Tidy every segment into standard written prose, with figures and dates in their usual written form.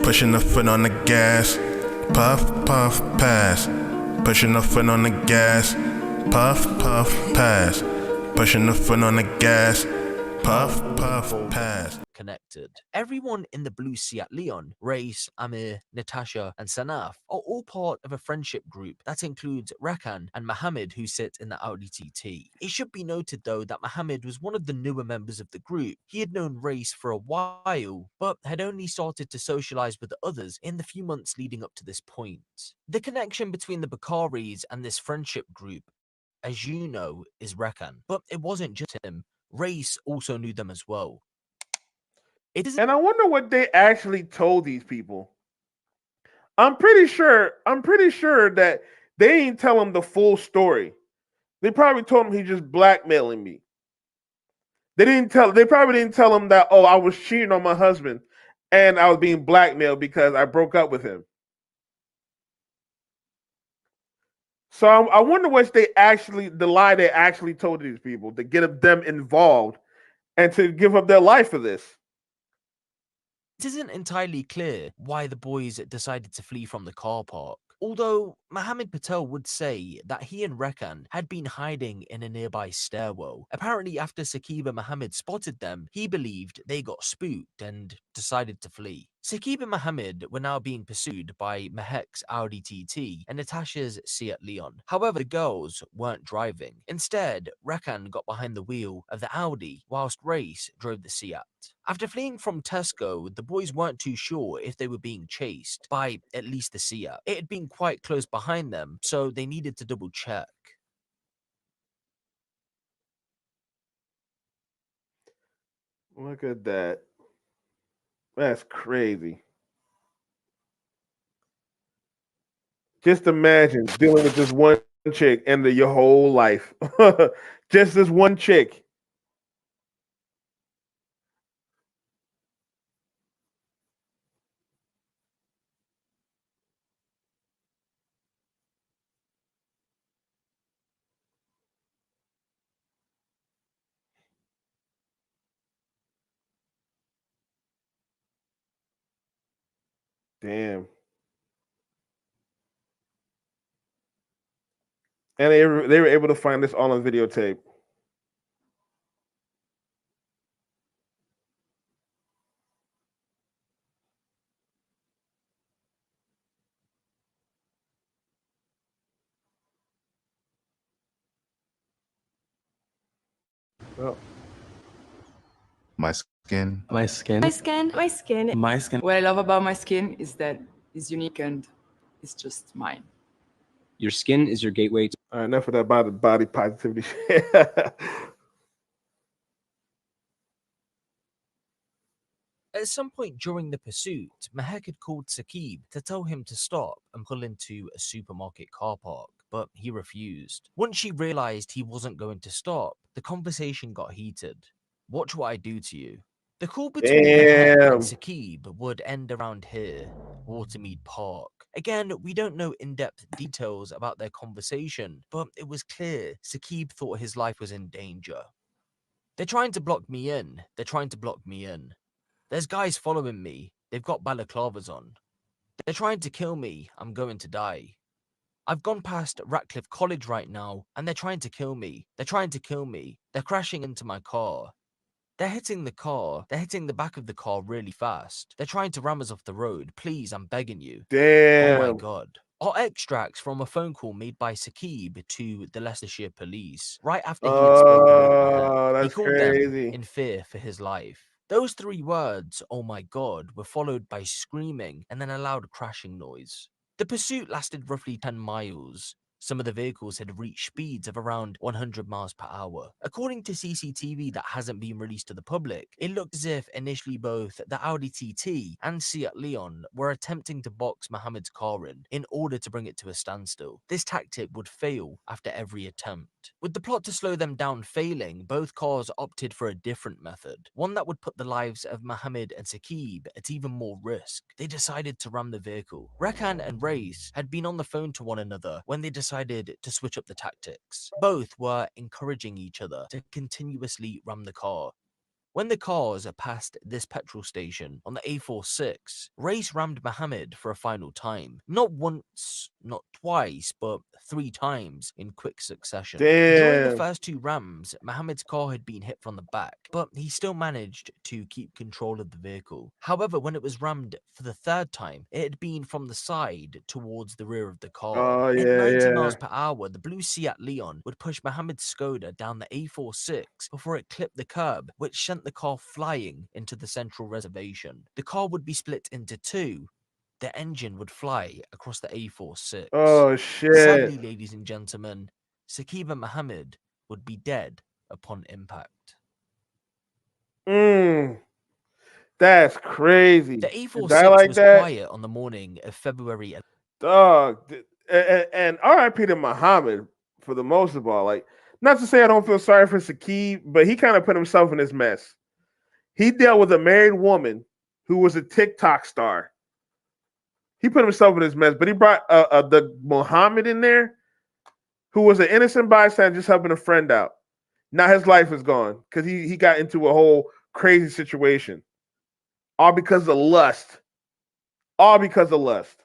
pushing the foot on the gas, puff, puff, pass, pushing the foot on the gas, puff, puff, pass, pushing the foot on the gas, puff, puff, pass. Connected. Everyone in the blue Seat Leon, Race, Amir, Natasha, and Sanaf, are all part of a friendship group that includes Rakan and Mohammed, who sit in the Audi TT. It should be noted though that Mohammed was one of the newer members of the group. He had known Race for a while, but had only started to socialize with the others in the few months leading up to this point. The connection between the Bakaris and this friendship group, as you know, is Rakan. But it wasn't just him. Race also knew them as well. And I wonder what they actually told these people. I'm pretty sure that they didn't tell him the full story. They probably told him he's just blackmailing me. They probably didn't tell him that, oh, I was cheating on my husband and I was being blackmailed because I broke up with him. So I wonder what the lie they actually told these people to get them involved and to give up their life for this. It isn't entirely clear why the boys decided to flee from the car park, although Mohammed Patel would say that he and Rekan had been hiding in a nearby stairwell. Apparently, after Saqib and Mohammed spotted them, he believed they got spooked and decided to flee. Saqib and Mohammed were now being pursued by Mehek's Audi TT and Natasha's Seat Leon. However, the girls weren't driving. Instead, Rekan got behind the wheel of the Audi whilst Race drove the Seat. After fleeing from Tesco, the boys weren't too sure if they were being chased by at least the Seat. It had been quite close behind them, so they needed to double check. Look at that. That's crazy. Just imagine dealing with this one chick and your whole life. Just this one chick. Damn. And they were able to find this all on videotape. Well, My skin. My skin. My skin. My skin. My skin. What I love about my skin is that it's unique and it's just mine. Your skin is your gateway to all right, enough of that body positivity. At some point during the pursuit, Mehek had called Saqib to tell him to stop and pull into a supermarket car park, but he refused. Once she realized he wasn't going to stop, the conversation got heated. Watch what I do to you. The call between Mehek and Saqib would end around here, Watermead Park. Again, we don't know in-depth details about their conversation, but it was clear Saqib thought his life was in danger. They're trying to block me in. They're trying to block me in. There's guys following me. They've got balaclavas on. They're trying to kill me. I'm going to die. I've gone past Ratcliffe College right now, and they're trying to kill me. They're trying to kill me. They're crashing into my car. They're hitting the car. They're hitting the back of the car really fast. They're trying to ram us off the road. Please, I'm begging you. Damn. Oh my God. Are extracts from a phone call made by Saqib to the Leicestershire police right after he had spoken with Mehek. He called crazy. them in fear for his life. Those three words, oh my God, were followed by screaming and then a loud crashing noise. The pursuit lasted roughly 10 miles. Some of the vehicles had reached speeds of around 100 miles per hour. According to CCTV that hasn't been released to the public, it looked as if initially both the Audi TT and Seat Leon were attempting to box Mohammed's car in order to bring it to a standstill. This tactic would fail after every attempt. With the plot to slow them down failing, both cars opted for a different method, one that would put the lives of Mohammed and Saqib at even more risk. They decided to ram the vehicle. Rekan and Race had been on the phone to one another when they decided to switch up the tactics. Both were encouraging each other to continuously ram the car. When the cars passed this petrol station on the A46, Race rammed Mohammed for a final time. Not once, not twice, but 3 times in quick succession. During the Damn. first 2 rams, Mohammed's car had been hit from the back, but he still managed to keep control of the vehicle. However, when it was rammed for the 3rd time, it had been from the side towards the rear of the car. Oh, At yeah, 90 yeah. miles per hour, the blue Seat Leon would push Mohammed's Skoda down the A46 before it clipped the curb, which sent the car flying into the central reservation. The car would be split into 2. The engine would fly across the A46. Oh, shit. Sadly, ladies and gentlemen, Sakiba Mohammed would be dead upon impact. That's crazy. The Die A46 like was that? quiet on the morning of February. Dog. And RIP to Muhammad for the most of all. Like, not to say I don't feel sorry for Sakib, but he kind of put himself in this mess. He dealt with a married woman who was a TikTok star. He put himself in this mess, but he brought the Muhammad in there, who was an innocent bystander just helping a friend out. Now his life is gone because he got into a whole crazy situation. All because of lust. All because of lust.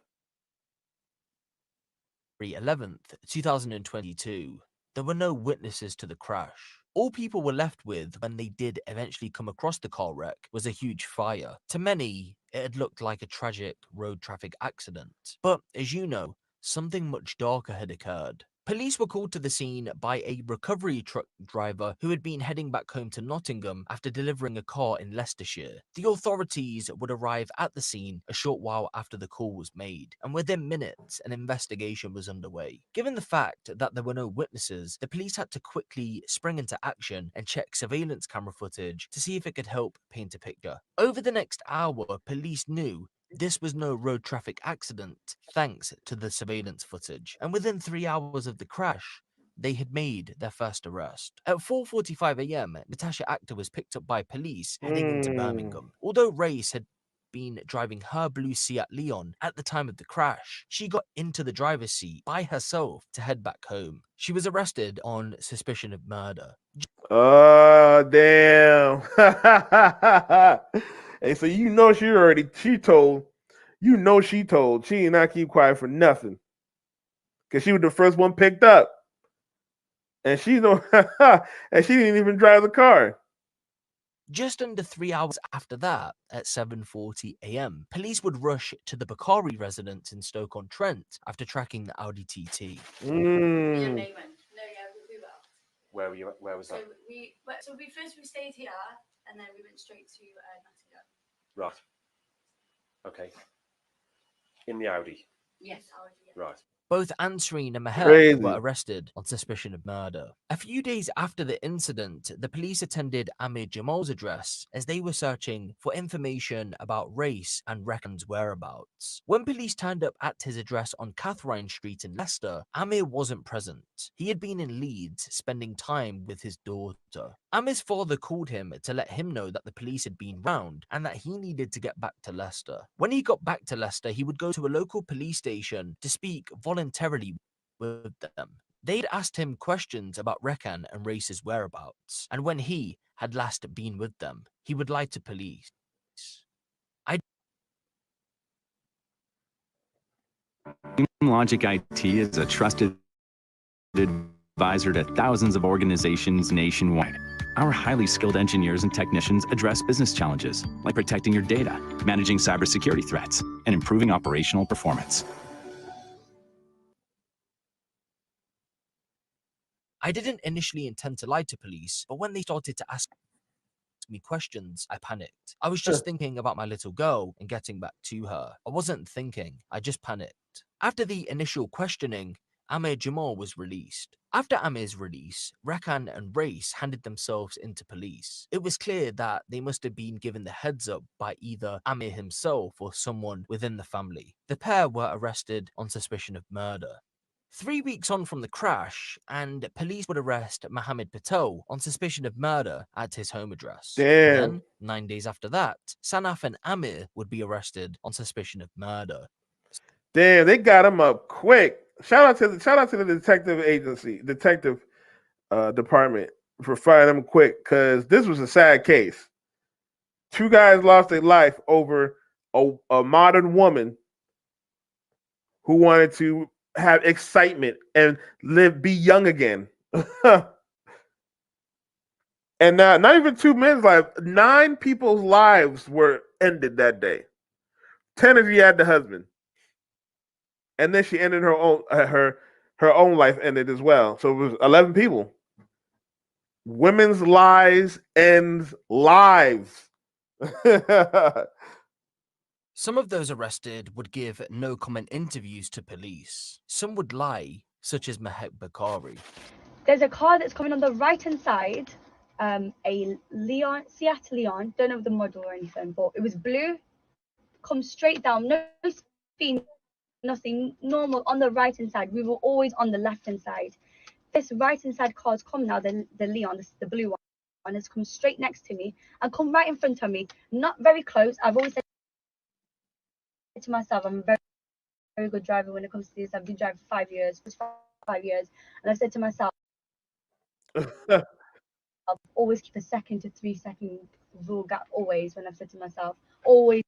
11th, 2022. There were no witnesses to the crash. All people were left with when they did eventually come across the car wreck was a huge fire. To many, it had looked like a tragic road traffic accident. But as you know, something much darker had occurred. Police were called to the scene by a recovery truck driver who had been heading back home to Nottingham after delivering a car in Leicestershire. The authorities would arrive at the scene a short while after the call was made, and within minutes, an investigation was underway. Given the fact that there were no witnesses, the police had to quickly spring into action and check surveillance camera footage to see if it could help paint a picture. Over the next hour, police knew this was no road traffic accident, thanks to the surveillance footage. And within 3 hours of the crash, they had made their first arrest. At 4:45 a.m., Natasha Akhtar was picked up by police heading into Birmingham. Although Race had been driving her blue Seat Leon at the time of the crash, she got into the driver's seat by herself to head back home. She was arrested on suspicion of murder. Oh, damn. Hey, so she told. She did not keep quiet for nothing. Because she was the first one picked up. And she don't and she didn't even drive the car. Just under 3 hours after that, at 7:40 a.m., police would rush to the Bakari residence in Stoke-on-Trent after tracking the Audi TT. Yeah, no, you went. No, yeah, we were. Where were you? Where was that? So we stayed here, and then we went straight to Nottingham. Right. Okay. In the Audi. Yes, Audi. Yeah. Right. Both Ansreen and Meher Crazy. were arrested on suspicion of murder. A few days after the incident, the police attended Amir Jamal's address as they were searching for information about Race and Rekhan's whereabouts. When police turned up at his address on Catherine Street in Leicester, Amir wasn't present. He had been in Leeds spending time with his daughter. Amir's father called him to let him know that the police had been round and that he needed to get back to Leicester. When he got back to Leicester, he would go to a local police station to speak voluntarily with them. They'd asked him questions about Rekhan and Race's whereabouts, and when he had last been with them, he would lie to police. Logic IT is a trusted advisor to thousands of organizations nationwide. Our highly skilled engineers and technicians address business challenges like protecting your data, managing cybersecurity threats, and improving operational performance. I didn't initially intend to lie to police, but when they started to ask me questions, I panicked. I was just thinking about my little girl and getting back to her. I wasn't thinking, I just panicked. After the initial questioning, Amir Jamal was released. After Amir's release, Rekhan and Race handed themselves into police. It was clear that they must have been given the heads up by either Amir himself or someone within the family. The pair were arrested on suspicion of murder. 3 weeks on from the crash, and police would arrest Mohammed Patel on suspicion of murder at his home address. Damn. Then, 9 days after that, Sanaf and Amir would be arrested on suspicion of murder. Damn, they got him up quick. Shout out to the detective department for firing him quick, because this was a sad case. 2 guys lost their life over a modern woman who wanted to have excitement and be young again. And not even 2 men's lives, 9 people's lives were ended that day. 10 if you had the husband, and then she ended her own life ended as well. So it was 11 people. Women's lives ends lives. Some of those arrested would give no comment interviews to police. Some would lie, such as Mehek Bakari. There's a car that's coming on the right-hand side, a Seat Leon, don't know the model or anything, but it was blue, comes straight down, no speed, nothing, normal on the right-hand side. We were always on the left-hand side. This right-hand side car's come now, the Leon, the blue one, has come straight next to me and come right in front of me, not very close. I've always said to myself, I'm a very, very good driver when it comes to this. I've been driving for 5 years, and I've said to myself, I'll always keep a 2 to 3 second rule gap, always, when I've said to myself, always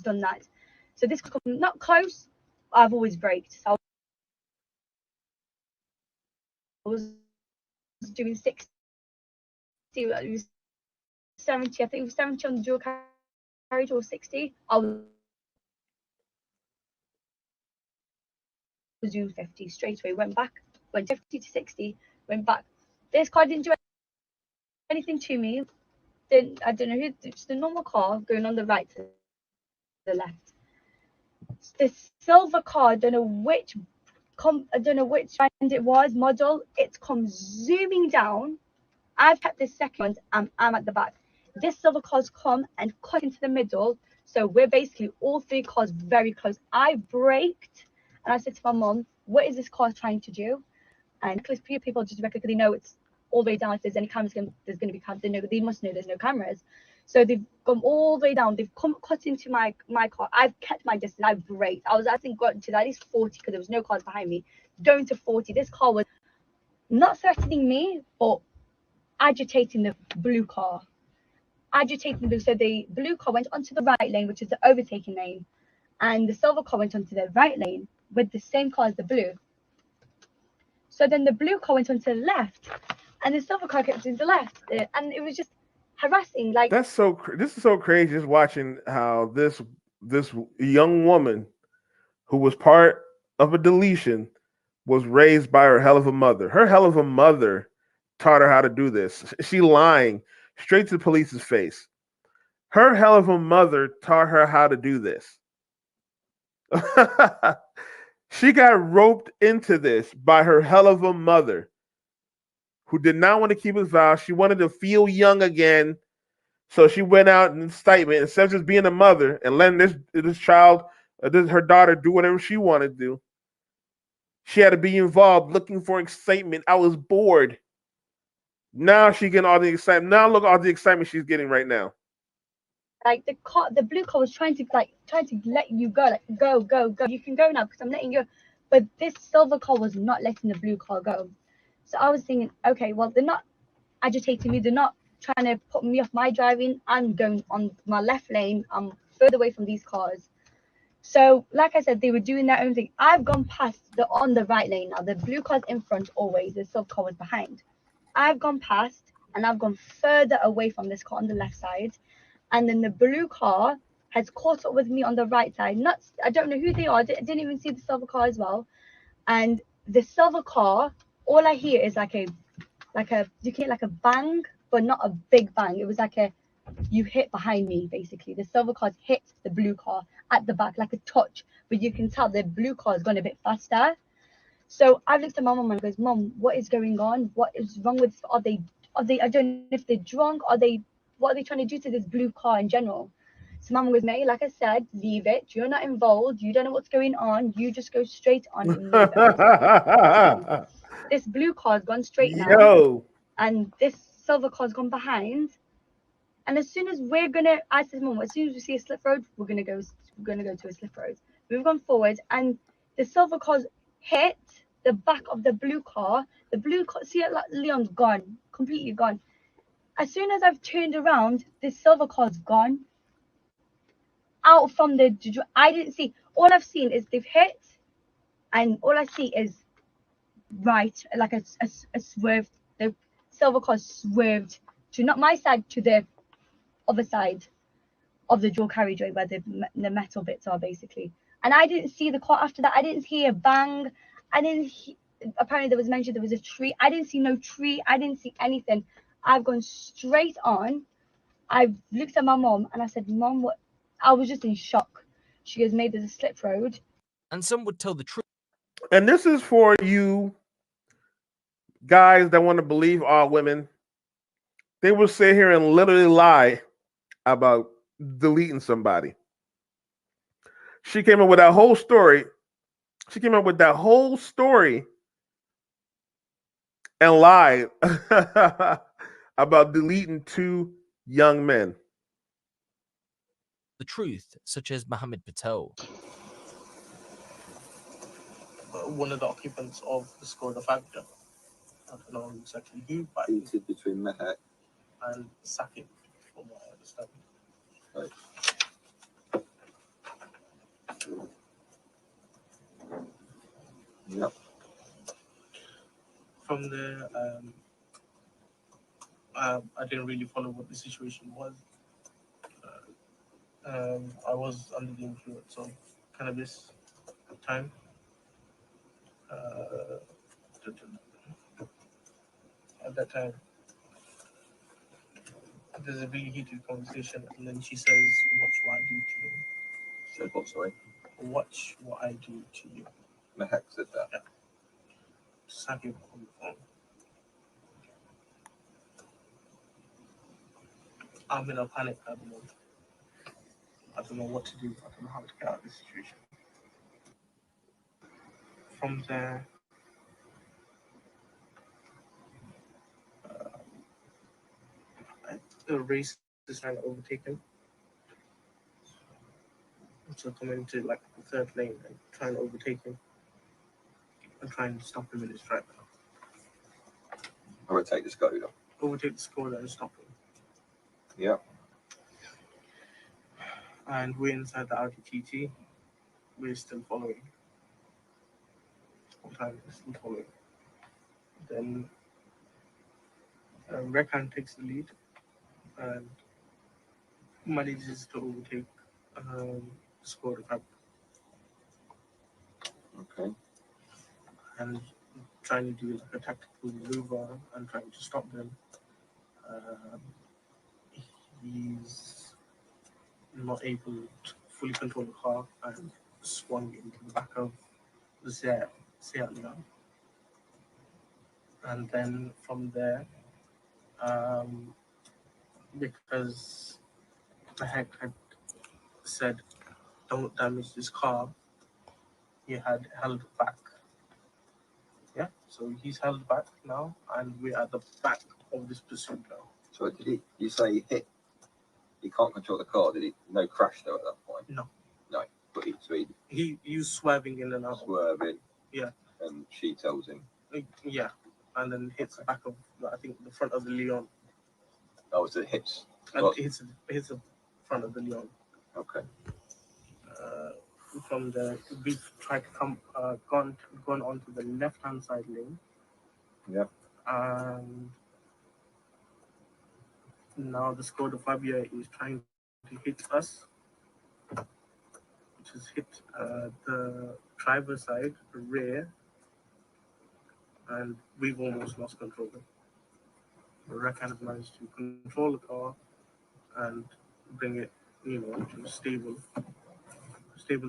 done that. So this could come not close, I've always braked. So I was doing 60, it was 70, I think it was 70 on the dual carriage or 60. I was doing 50 straight away, went back, went 50 to 60, went back. This car didn't do anything to me. I don't know who, just a normal car going on the right to the left. This silver car, I don't know which brand it was, model. It comes zooming down. I've kept this second. I'm at the back. This silver car's come and cut into the middle. So we're basically all 3 cars very close. I braked and I said to my mum, "What is this car trying to do?" And people just reckon, because they know it's all the way down. If there's any cameras, there's going to be cameras. They must know there's no cameras. So they've gone all the way down. They've cut into my car. I've kept my distance. I've braked. I think got to at least 40 because there was no cars behind me. Going to 40. This car was not threatening me, but agitating the blue car. So the blue car went onto the right lane, which is the overtaking lane, and the silver car went onto the right lane with the same car as the blue. So then the blue car went onto the left, and the silver car kept to the left, and it was just harassing. Like, This is so crazy. Just watching how this young woman who was part of a deletion was raised by her hell of a mother. Her hell of a mother taught her how to do this. She lying straight to the police's face. Her hell of a mother taught her how to do this. She got roped into this by her hell of a mother, who did not want to keep his vows. She wanted to feel young again. So she went out in excitement, instead of just being a mother and letting this child, her daughter, do whatever she wanted to do. She had to be involved, looking for excitement. I was bored. Now she getting all the excitement. Now look at all the excitement she's getting right now. Like the blue car was trying to let you go, like go. You can go now because I'm letting you go. But this silver car was not letting the blue car go. So I was thinking, okay, well, they're not agitating me. They're not trying to put me off my driving. I'm going on my left lane. I'm further away from these cars. So, like I said, they were doing their own thing. I've gone past on the right lane now. The blue car's in front always. The silver car was behind. I've gone past and I've gone further away from this car on the left side. And then the blue car has caught up with me on the right side. I don't know who they are. I didn't even see the silver car as well. And the silver car, all I hear is like a bang, but not a big bang. It was like you hit behind me, basically. The silver car hit the blue car at the back, like a touch, but you can tell the blue car has gone a bit faster. So I looked at my mum and goes, "Mum, what is going on? What is wrong with? Are they? I don't know if they're drunk. What are they trying to do to this blue car in general?" So mum goes, "Mate, like I said, leave it. You're not involved. You don't know what's going on. You just go straight on and leave it." This blue car's gone straight now, Yo, and this silver car's gone behind. And as soon as I said, "Mum, as soon as we see a slip road, we're gonna go to a slip road." We've gone forward, and the silver car's hit the back of the blue car. The blue car, see it, like Leon's gone, completely gone. As soon as I've turned around, this silver car's gone. Out from the, I didn't see, all I've seen is they've hit, and all I see is right, like a swerve. The silver car swerved to not my side, to the other side of the dual carriageway where the metal bits are basically. And I didn't see the car after that. I didn't hear a bang. I didn't. Apparently there was mentioned there was a tree. I didn't see no tree. I didn't see anything. I've gone straight on. I looked at my mom and I said, "Mom, what?" I was just in shock. She goes, "Maybe there's a slip road." And some would tell the truth. And this is for you guys that want to believe all women. They will sit here and literally lie about deleting somebody. She came up with that whole story. She came up with that whole story and lied about deleting 2 young men. The truth, such as Mohammed Patel. One of the occupants of the Skoda Fabia. I don't know exactly who, but Painted between Mehak and Sakib, from what I understand. Right. Yep. From there, I didn't really follow what the situation was. I was under the influence of cannabis at the time. At that time, there's a really heated conversation, and then she says, "Watch what I do to you." Said what, sorry? Watch what I do to you. Mehak said that. Yeah. Sakib on the phone. I'm in a panic at the moment. I don't know what to do. I don't know how to get out of this situation. From there, the race is trying to overtake him. So coming into like the third lane and trying to overtake him and trying to stop him in his track. I would take the Skoda. Overtake the Skoda and stop him. Yeah. And we're inside the Audi TT. We're still following. Whole time we're still following. Then Rekan takes the lead and manages to overtake Skoda Fab. Okay. And trying to do like a tactical maneuver and trying to stop them. He's not able to fully control the car and swung into the back of the Seat Leon. And then from there, because the heck had said, "Don't damage this car," he had held back. Yeah, so he's held back now, and we're at the back of this pursuit now. So you say he hit? He can't control the car, did he? No crash though at that point? No. No, but he was swerving in and out. Swerving. Yeah. And she tells him. Yeah, and then hits the back of, I think, the front of the Leon. Oh, so it hits. And hits the front of the Leon. Okay. From there, we've tried to gone onto the left-hand side lane. Yeah. And now the Skoda Fabia is trying to hit us, which has hit the driver's side, the rear, and we've almost lost control. Rakan has managed to control the car and bring it, to stable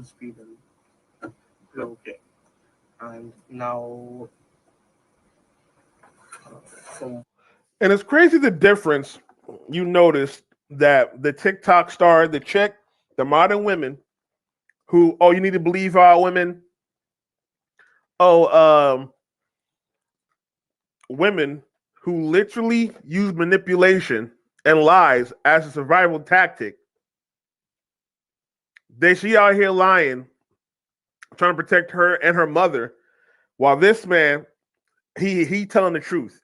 speed, and we're okay. And now, And it's crazy the difference you noticed that the TikTok star, the chick, the modern women who, oh, you need to believe our women. Oh, women who literally use manipulation and lies as a survival tactic. She out here lying, trying to protect her and her mother, while this man, he telling the truth.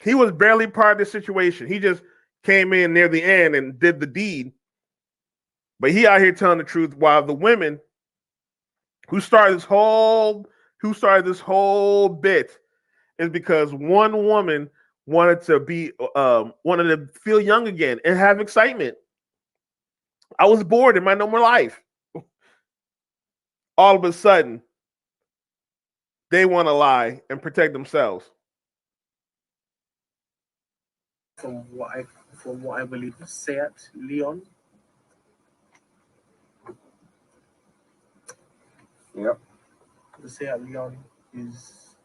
He was barely part of the situation. He just came in near the end and did the deed. But he out here telling the truth, while the women who started this whole bit is because one woman wanted to feel young again and have excitement. I was bored in my normal life. All of a sudden, they want to lie and protect themselves. From what I believe, Seat Leon. Yep. The Seat Leon is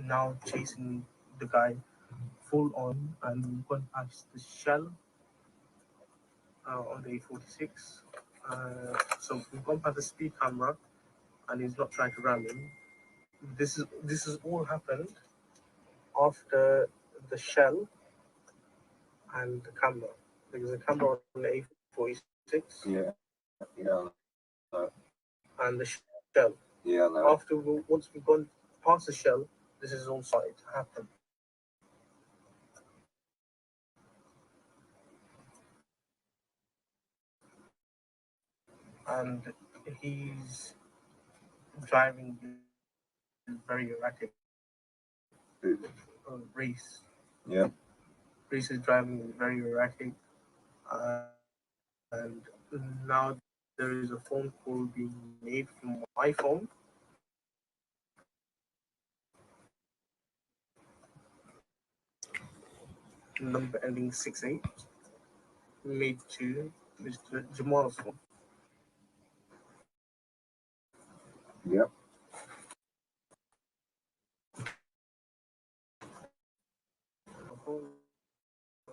now chasing the guy full on and gone past the shell on the A46. So we've gone past the speed camera, and he's not trying to ram him. This has all happened after the shell and the camera. There's a camera on the A46. Yeah. Yeah. And the shell. Yeah. No. Once we've gone past the shell, this is all started to happen. And he's driving very erratic. Reese. Yeah. Reese is driving very erratic. And now there is a phone call being made from my phone. Number ending 68. Made to Mr. Jamal's phone. Yep.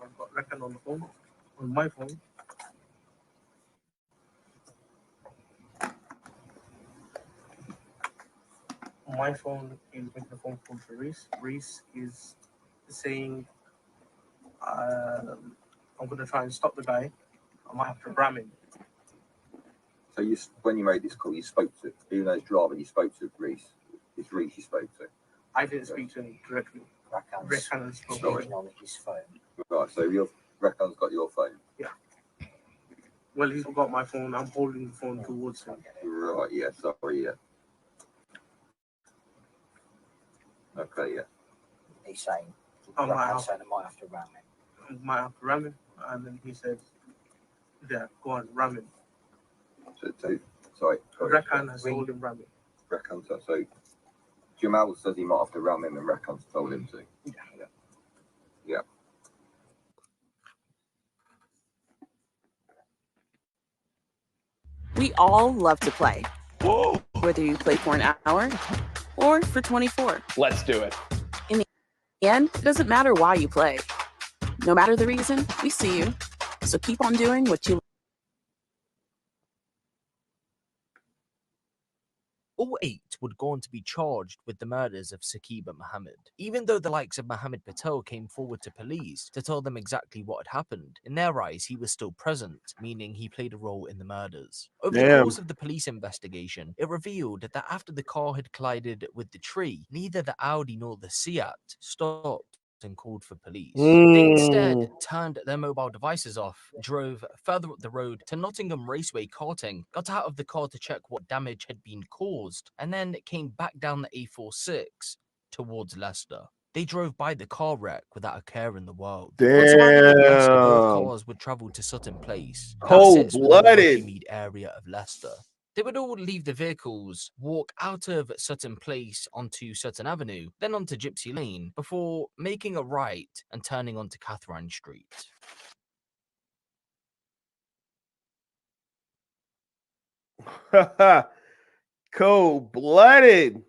I've got Reckon on the phone, on my phone. My phone is making a phone call to Reese. Reese is saying, I'm going to try and stop the guy. I might have to ram him. So when you made this call, you spoke to, even though it's driving, you spoke to Reese. It's Reese you spoke to. I didn't speak to him directly. Reckon spoke to him on his phone. Right, so Reckon's got your phone. Yeah. Well, he's got my phone. I'm holding the phone towards him. Right, yeah, sorry, yeah. Okay, yeah. He's saying, I might have to ram him. I might have to ram him. And then he said, yeah, go on, ram him. Sorry. Reckon has told him ram him. Reckon, so Jamal says he might have to ram him and Reckon's told him to. Yeah. Yeah. We all love to play. Whoa. Whether you play for an hour or for 24. Let's do it. In the end, it doesn't matter why you play. No matter the reason, we see you. So keep on doing what you. All 8 would go on to be charged with the murders of Saqib and Mohammed. Even though the likes of Mohammed Patel came forward to police to tell them exactly what had happened, in their eyes he was still present, meaning he played a role in the murders. Over the course of the police investigation, it revealed that after the car had collided with the tree, neither the Audi nor the Seat stopped and called for police. They instead turned their mobile devices off, drove further up the road to Nottingham Raceway karting, got out of the car to check what damage had been caused, and then came back down the A46 towards Leicester. They drove by the car wreck without a care in the world. Once arriving at Leicester, both cars would travel to Sutton Place. Cold-blooded area of Leicester. They would all leave the vehicles, walk out of Sutton Place onto Sutton Avenue, then onto Gypsy Lane, before making a right and turning onto Catherine Street. Cold-blooded.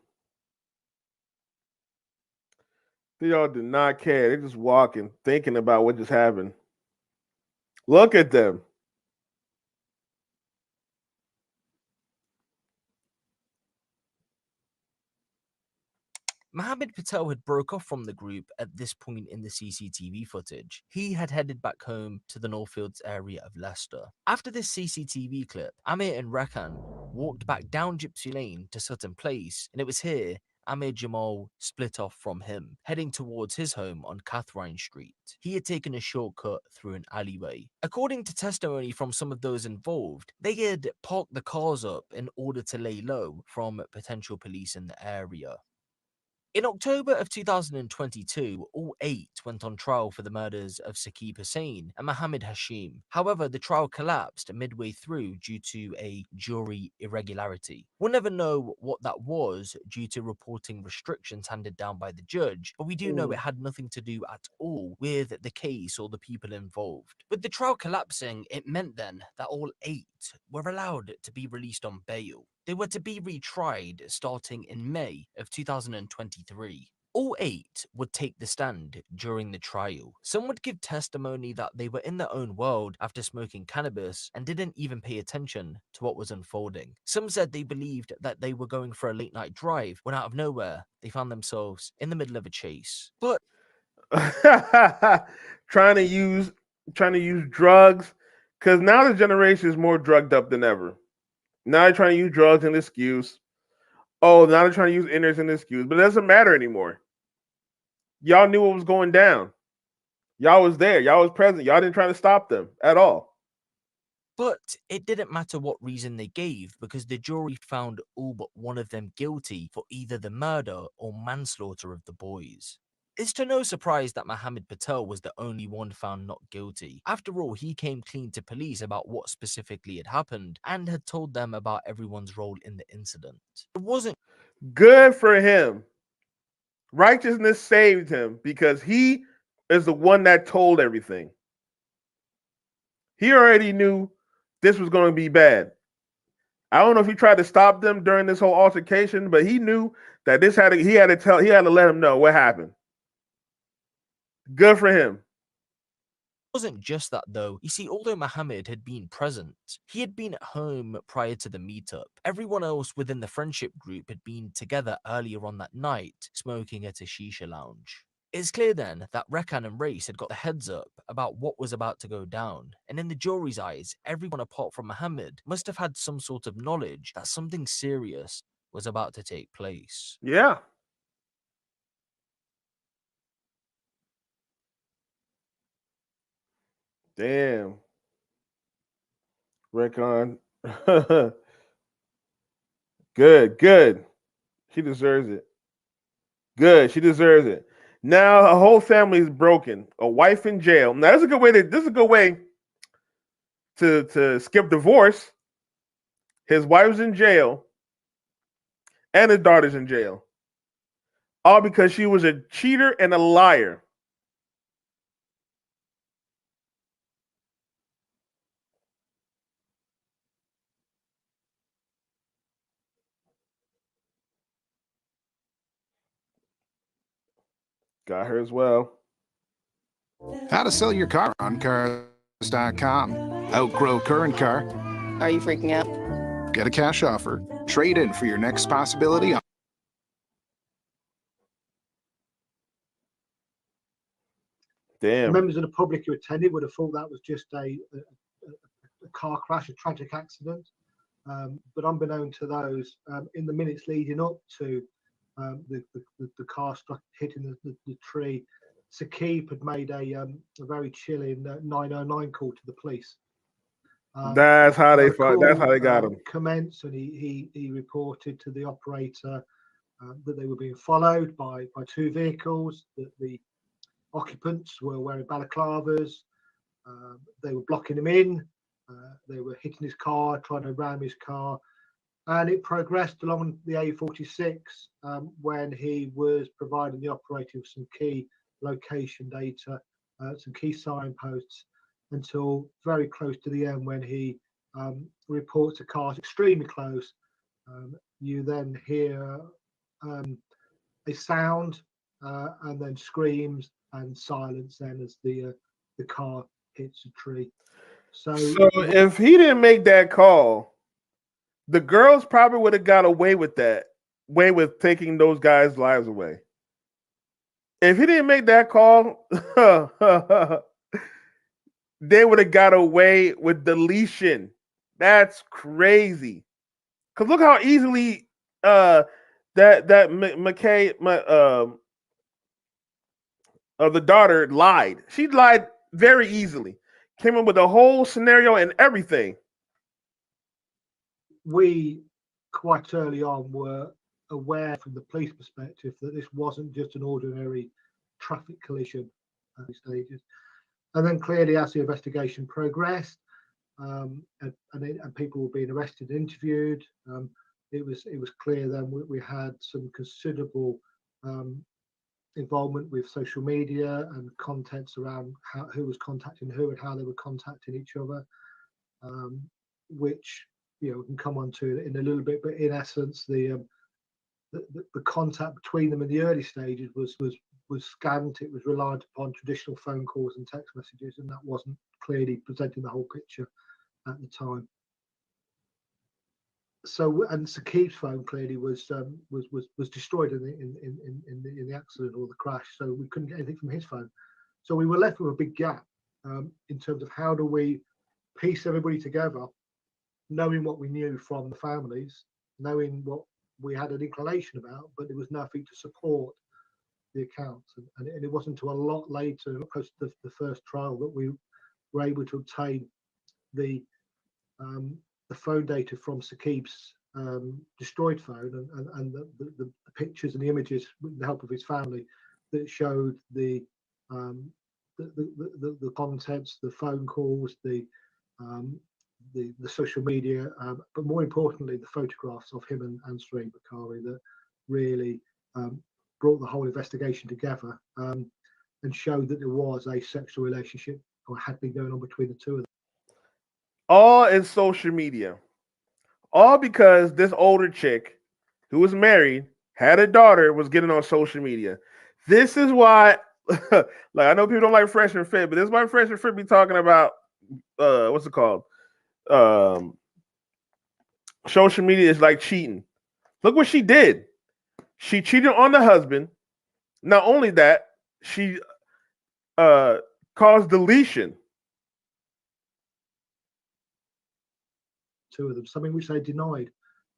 They all do not care. They're just walking, thinking about what just happened. Look at them. Mohammed Patel had broke off from the group at this point in the CCTV footage. He had headed back home to the Northfields area of Leicester. After this CCTV clip, Amir and Rekan walked back down Gypsy Lane to Sutton Place, and it was here Amir Jamal split off from him, heading towards his home on Catherine Street. He had taken a shortcut through an alleyway. According to testimony from some of those involved, they had parked the cars up in order to lay low from potential police in the area. In October of 2022, all 8 went on trial for the murders of Saqib Hussain and Mohammed Hashim. However, the trial collapsed midway through due to a jury irregularity. We'll never know what that was due to reporting restrictions handed down by the judge, but we do know it had nothing to do at all with the case or the people involved. With the trial collapsing, it meant then that all 8 were allowed to be released on bail. They were to be retried starting in May of 2023. All 8 would take the stand during the trial. Some would give testimony that they were in their own world after smoking cannabis and didn't even pay attention to what was unfolding. Some said they believed that they were going for a late night drive when out of nowhere they found themselves in the middle of a chase. But trying to use drugs, because now the generation is more drugged up than ever. Now they're trying to use drugs as an excuse. Oh, now they're trying to use internet as an excuse, but it doesn't matter anymore. Y'all knew what was going down. Y'all was there. Y'all was present. Y'all didn't try to stop them at all. But it didn't matter what reason they gave because the jury found all but one of them guilty for either the murder or manslaughter of the boys. It's to no surprise that Mohammed Patel was the only one found not guilty. After all, he came clean to police about what specifically had happened and had told them about everyone's role in the incident. It wasn't good for him. Righteousness saved him because he is the one that told everything. He already knew this was going to be bad. I don't know if he tried to stop them during this whole altercation, but he knew that he had to let him know what happened. Good for him. Wasn't just that though. You see, although Mohammed had been present, he had been at home prior to the meetup. Everyone else within the friendship group had been together earlier on that night, smoking at a shisha lounge. It's clear then that Rekhan and Race had got the heads up about what was about to go down, and in the jury's eyes, everyone apart from Mohammed must have had some sort of knowledge that something serious was about to take place. Yeah. Damn. Rekhan. Good. She deserves it. Good. She deserves it. Now her whole family is broken. A wife in jail. Now this is a good way to skip divorce. His wife's in jail, and his daughter's in jail. All because she was a cheater and a liar. Got her as well. How to sell your car on cars.com. Outgrow current car. Are you freaking out? Get a cash offer. Trade in for your next possibility. Damn. Members of the public who attended would have thought that was just a car crash, a tragic accident. But unbeknown to those, in the minutes leading up to the car hitting the tree, Saqib had made a very chilling 909 call to the police. That's how they got him. Commenced, and he reported to the operator that they were being followed by 2 vehicles, that the occupants were wearing balaclavas, they were blocking him in, they were hitting his car, trying to ram his car, and it progressed along the A46 when he was providing the operator with some key location data, some key signposts, until very close to the end when he reports a car extremely close. You then hear a sound and then screams and silence then as the car hits a tree. So if he didn't make that call, the girls probably would have got away with taking those guys' lives away. If he didn't make that call, they would have got away with deletion. That's crazy. Because look how easily McKay, the daughter lied. She lied very easily. Came up with a whole scenario and everything. We quite early on were aware from the police perspective that this wasn't just an ordinary traffic collision at the stages. And then clearly as the investigation progressed, and people were being arrested and interviewed, it was clear then we had some considerable involvement with social media and contents around who was contacting who and how they were contacting each other, which we can come on to in a little bit. But in essence, the contact between them in the early stages was scant. It was reliant upon traditional phone calls and text messages, and that wasn't clearly presenting the whole picture at the time. So, and Saqib's phone clearly was destroyed in the accident or the crash, so we couldn't get anything from his phone. So we were left with a big gap in terms of how do we piece everybody together, knowing what we knew from the families, knowing what we had an inclination about, but there was nothing to support the accounts. And it wasn't until a lot later, post the first trial, that we were able to obtain the phone data from Saqib's destroyed phone and the pictures and the images with the help of his family that showed the contents, the phone calls, the social media, but more importantly, the photographs of him and Ansarine Bakari that really brought the whole investigation together and showed that there was a sexual relationship or had been going on between the two of them. All in social media. All because this older chick who was married, had a daughter, was getting on social media. This is why, like, I know people don't like Fresh and Fit, but this is why Fresh and Fit be talking about, what's it called? Social media is like cheating. Look what she did. She cheated on the husband. Not only that, she caused deletion. Two of them, something which they denied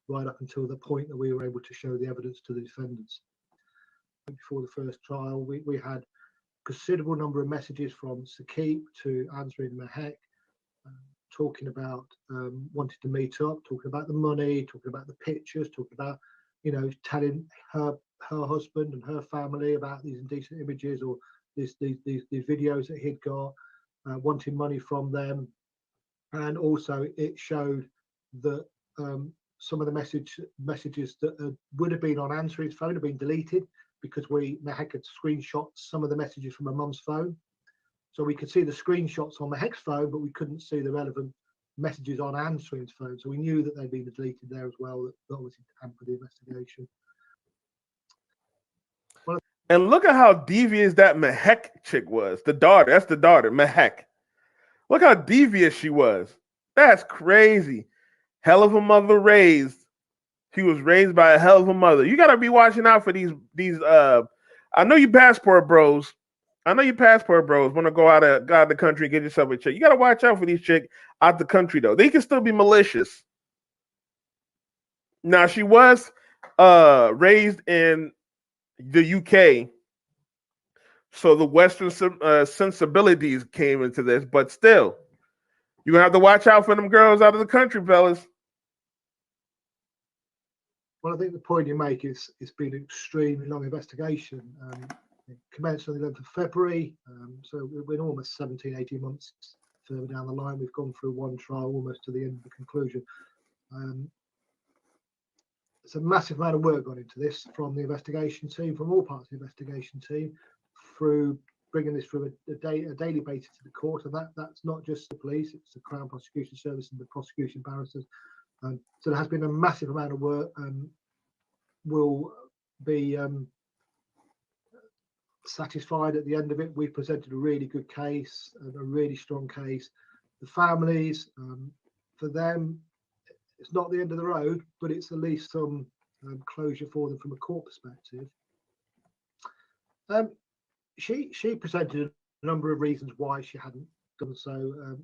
right up until the point that we were able to show the evidence to the defendants. Before the first trial, we had a considerable number of messages from Saqib to Ansarine Mahek, talking about wanting to meet up, talking about the money, talking about the pictures, talking about, telling her husband and her family about these indecent images or these videos that he'd got, wanting money from them. And also it showed that some of the messages that would have been on Ansarine's phone have been deleted because Mahek had screenshot some of the messages from her mum's phone. So we could see the screenshots on Mahek's phone, but we couldn't see the relevant messages on Ansarine's phone. So we knew that they'd been deleted there as well, that obviously hampered the investigation. And look at how devious that Mahek chick was. The daughter, that's the daughter, Mahek. Look how devious she was. That's crazy. Hell of a mother raised. He was raised by a hell of a mother. You gotta be watching out for these. I know you passport bros. Want to go out of the country and get yourself a chick. You gotta watch out for these chicks out the country though. They can still be malicious. Now she was raised in the UK, so the Western sensibilities came into this, but still, you're gonna have to watch out for them girls out of the country, fellas. Well, I think the point you make is it's been an extremely long investigation. It commenced on the 11th of February, so we're almost 17, 18 months further down the line. We've gone through one trial almost to the end of the conclusion. It's a massive amount of work gone into this from the investigation team, from all parts of the investigation team, through bringing this through a daily basis to the court. And that's not just the police, it's the Crown Prosecution Service and the prosecution barristers. So there has been a massive amount of work, and will be satisfied at the end of it. We presented a really good case, a really strong case. The families, for them, it's not the end of the road, but it's at least some closure for them from a court perspective. She presented a number of reasons why she hadn't done so.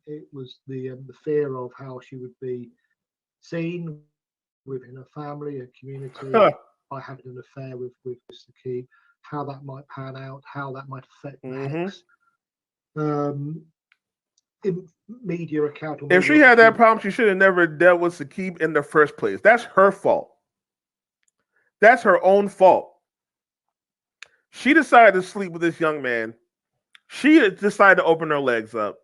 It was the fear of how she would be seen within her family, her community, having an affair with Sakib, how that might pan out, how that might affect Mehek's media account. If she had that problem, she should have never dealt with Sakib in the first place. That's her fault. That's her own fault. She decided to sleep with this young man. She decided to open her legs up.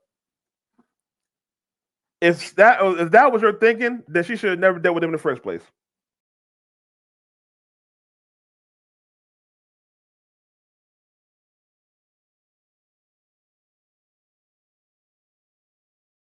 If that was her thinking, then she should have never dealt with him in the first place.